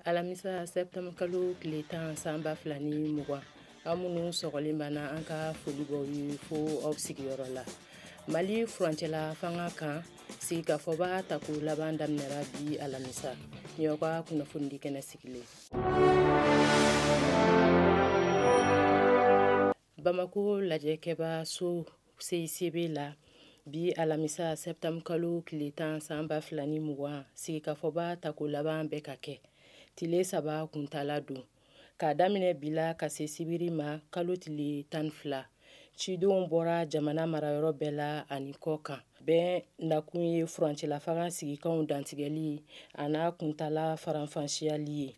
Alamisa septembre kalo tile 10 sanba 2020 an minnu sɔgɔlen banna an ka foli b'aw ye fo aw sigiyɔrɔ la. Mali furancɛla fanga kan sigikafɔba tako laban daminɛra bi alamisa. Ni y'aw ka kunnafoni di kɛnɛ sigilen. Bamako lajɛkɛba so CICB la bi alamisa septembre kalo tile 10 sanba 2020 sigikafɔba tako laban bɛ ka kɛ. Tile 3 kuntala don. K'a daminɛ bila ka se sibiri ma kalo tile 12. Cidenw bɔra jamana marayɔrɔ bɛɛ la ani kɔ kan. Bɛn nakun ye furancɛla fanga sigikanw dantigɛli a n'a kuntala faranfasiyali ye.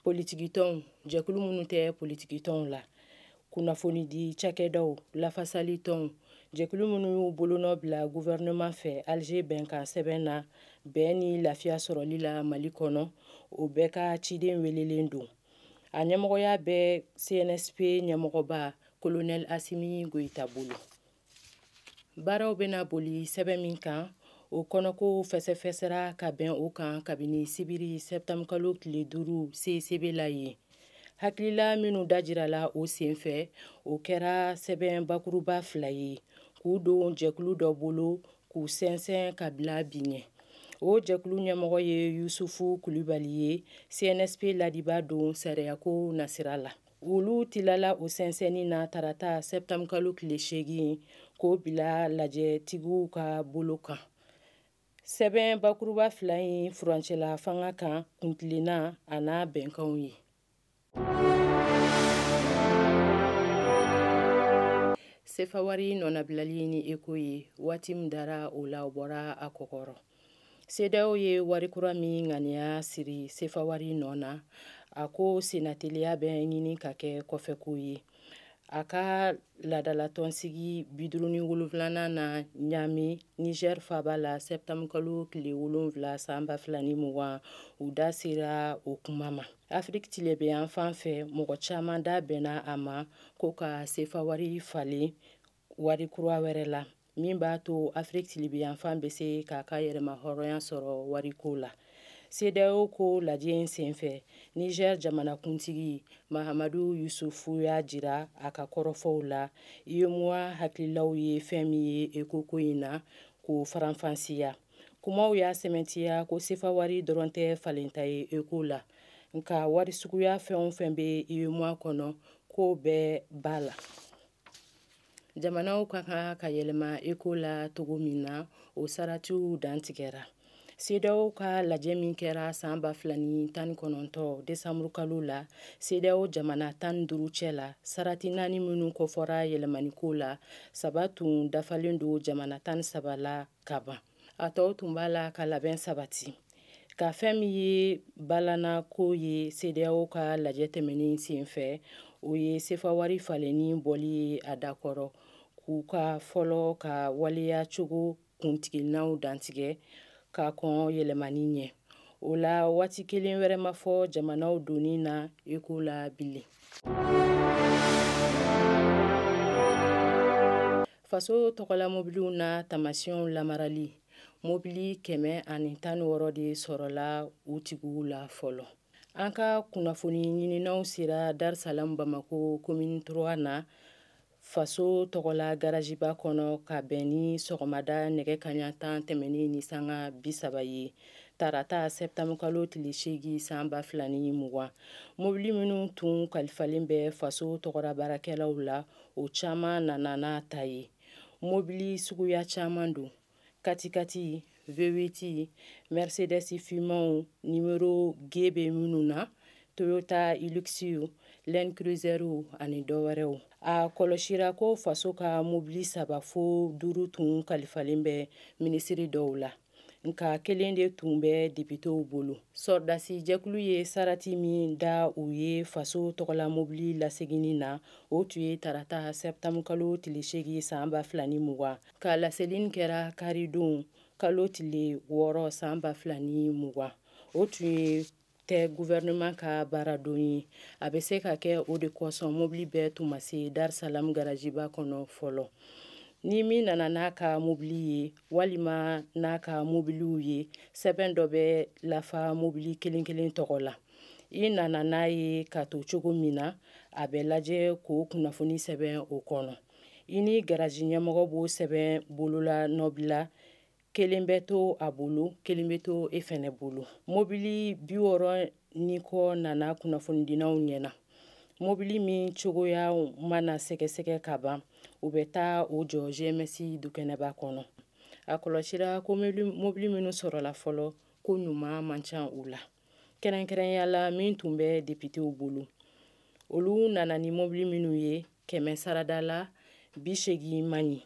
Politikitɔnw, jɛkulu minnu tɛ politikitɔnw la. Kunnafoni di cakɛdaw, lafasali tɔnw, jɛkulu minnu y'u bolonɔ bila gouvernement fɛ Alger bɛnkan sɛbɛn na bɛn ni lafiya sɔrɔli la Mali kɔnɔ, o bɛɛ ka ciden welelen don. A ɲɛmɔgɔya bɛ CNSP ɲɛmɔgɔba Colonel Assimi Goïta bolo. Baaraw bɛna boli sɛbɛn min kan, o kɔnɔko fɛsɛfɛsɛra ka bɛn o kan kabini sibiri septembre kalo tile 5 CICB la ye. Hakilila minnu dajirala o senfɛ, o kɛra sɛbɛn bakuruba 2 ye, k'u don jɛkulu dɔ bolo k'u sɛnsɛn ka bila bi ɲɛ. O jɛkulu ɲɛmɔgɔ ye Yusufu Kulibali ye, CNSP ladiba don sariyako nasira la. Olu tilala o sɛnsɛnni na tarata septembre kalo tile 8 k'o bila lajɛtigiw ka bolo kan. Sɛbɛn bakuruba 2 in furancɛla fanga kan kuntilenna a n'a bɛnkanw ye. Sefawari nɔnabilali ni eko ye waati min dara o la o bɔra a kɔkɔrɔ. CEDEAO ye wari kura min ŋaniya siri Sefawari nɔ na, a ko senateliya bɛ ɲini ka kɛ kɔfɛko ye. A ka laadalatɔnsigi 57nan na Ɲame, Niger faba la septembre kalo tile 7 sanba 2020 u da sera o kuma ma. Afrique tilebiyan fan fɛ mɔgɔ caman da bɛnna a ma ko ka Sefawari falen wari kura wɛrɛ la, min b'a to Afrique tilebiyan fan bɛ se k'a ka yɛrɛma hɔrɔnya sɔrɔ wariko la. CEDEAO ko lajɛ in senfɛ, Niger jamanakuntigi Mahamadu Yusufu y'a jira a ka kɔrɔfɔw la, UEMOA hakililaw ye fɛn min ye ekoko in na k'o faranfasiya. Kumaw y'a sɛmɛntiya ko Sefawari dɔrɔn tɛ falenta ye eko la, nka wari suguya fɛn o fɛn bɛ UEMOA kɔnɔ k'o bɛɛ b'a la. Jamanaw ka kan ka yɛlɛma eko la togo min na, o saratiw dantigɛra. CEDEAO ka lajɛ min kɛra san 2019 décembre kalo la, CEDEAO jamana 15 cɛ la, sarati 4 minnu kɔfɔra yɛlɛmaniko la, 3 tun dafalen do jamana 13 la ka ban. A tɔw tun b'a la ka labɛn sabati. Ka fɛn min ye balana ko ye CEDEAO ka lajɛ tɛmɛnen senfɛ, o ye Sefawari falenni bɔli ye a dakɔrɔ, k'u ka fɔlɔ ka waleya cogo kuntiginaw dantigɛ ka kɔn yɛlɛmani ɲɛ. O la waati kelen wɛrɛ ma fɔ jamanaw donni na eko la bilen. Faso tɔgɔla mobiliw na tamasiyɛnw lamarali, mobili 116 de sɔrɔla u tigiw la fɔlɔ. An ka kunnafoni ɲininaw sera Dar-Salam Bamako commune 3 na, faso tɔgɔla garajiba kɔnɔ ka bɛn ni sɔgɔmada nɛgɛ kaɲa 10 tɛmɛnen ni sanga 30 ye. Tarata septembre kalo tile 8 sanba 2020. Mobili minnu tun kalifalen bɛ faso tɔgɔra baarakɛlaw la, o caman nana n'a ta ye. Mobili suguya caman don. Katikati, V8, Mercedes Fumanw, numéro G bɛ minnu na, Toyota Hilux, Land Cruiser ani dɔwɛrɛw. A kɔlɔsira ko faso ka mobili 3 fo 5 tun kalifalen bɛ minisiri dɔw la, nka kelen de tun bɛ depitew bolo. Sɔrdasi jɛkulu ye sarati min da u ye faso tɔgɔla mobili lasegini na, o tun ye tarata septembre kalo tile 8 sanba 2020. Ka laselini kɛra karidon kalo tile 6 sanba 2020. O tun ye tɛ gouvernement ka baaradon ye. A bɛ se ka kɛ o de kɔsɔn mobili bɛɛ tun ma se Dar-Salam garajiba kɔnɔ fɔlɔ. Ni min nana n'a ka mobili ye walima n'a ka mobiliw ye, sɛbɛn dɔ bɛ lafa mobili kelen kelen tɔgɔ la. I nana n'a ye ka to cogo min na a bɛ lajɛ k'o kunnafoni sɛbɛn o kɔnɔ. I ni garaji ɲɛmɔgɔ b'o sɛbɛn bolola nɔbila, kelen bɛ to a bolo, kelen bɛ to e fɛnɛ bolo. Mobili 60 ni kɔ nana kunnafonidinaw ɲɛna. Mobili min cogoya mana sɛgɛsɛgɛ ka ban, u bɛ taa o jɔ GMS dukɛnɛba kɔnɔ. A kɔlɔsira ko mobili minnu sɔrɔla fɔlɔ ko ɲuman man ca u la. Kɛrɛnkɛrɛnyala min tun bɛ députéw bolo. Olu nana ni mobili minnu ye 100 sarada la 80 man ɲi.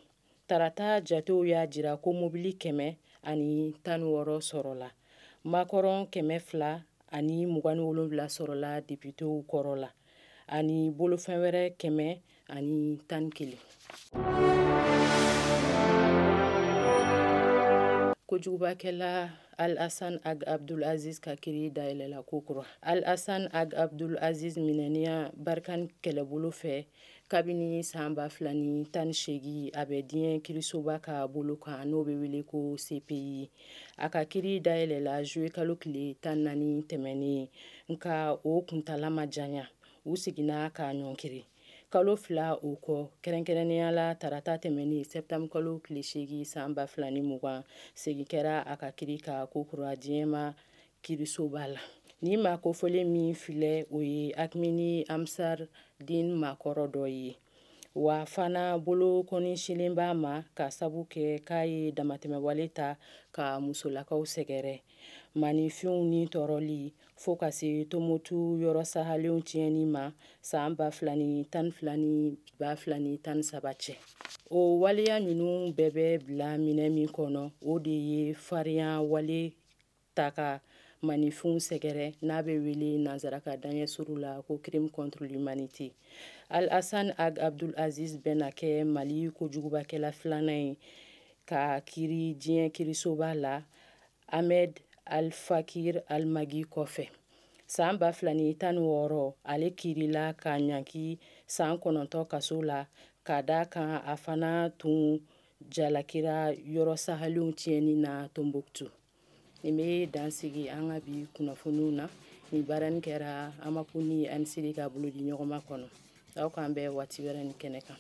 Tarata jatew y'a jira ko mobili 116 sɔrɔla. Makɔrɔn 200 ani 27 sɔrɔla députéw kɔrɔ la. Ani bolofɛn wɛrɛ 111. Kojugubakɛla Al-Hassan Ag Abdul Aziz ka kiiri dayɛlɛla ko kura. Al-Hassan Ag Abdul Aziz minɛniya Barkan kɛlɛbolo fɛ kabini san 2018 a bɛ diɲɛ kiirisoba ka bolo kan n'o bɛ wele ko CPI. A ka kiiri dayɛlɛla juillet kalo tile 14 tɛmɛnen nka o kuntala ma janya. U seginna ka ɲɔnkiri. Kalo 2 o kɔ kɛrɛnkɛrɛnneyala tarata tɛmɛnen septembre kalo tile 8 san 2020 segin kɛra a ka kiiri ka kokura diɲɛma kiirisoba la. Ni maa kofɔlen min filɛ o ye Akmini Amsar Din maakɔrɔ dɔ ye. Wa fana bolo kɔnisilen b'a ma ka sabu kɛ k'a ye damatɛmɛwale ta ka musolakaw sɛgɛrɛ. Manifinw ni tɔɔrɔli fo ka se Tombouctou yɔrɔ sahalenw tiɲɛni ma san 2012 ni 2013 cɛ. O waleya ninnu bɛɛ bɛ bila minɛ min kɔnɔ o de ye farinya wale ta ka manifinw sɛgɛrɛ n'a bɛ wele nansaraka daɲɛsuru la ko crime contre l'humanité. Al-Hassan Ag Abdul Aziz bɛna kɛ Mali kojugubakɛla filanan ye ka kiiri diɲɛ kiirisoba la Ahmed Al-Fakir Al-Magi kɔfɛ. San 2016 ale kiirila ka ɲanki san 9 kaso la ka da kan a fana tun jalakira yɔrɔ sahalenw tiɲɛni na Tombouctou. Nin bɛ dansigi an ka bi kunnafoniw na. Ni baaranin kɛra Amakuni Anisiri ka bolo di ɲɔgɔn ma kɔnɔ. Aw k'an bɛn waati wɛrɛ ni kɛnɛ kan.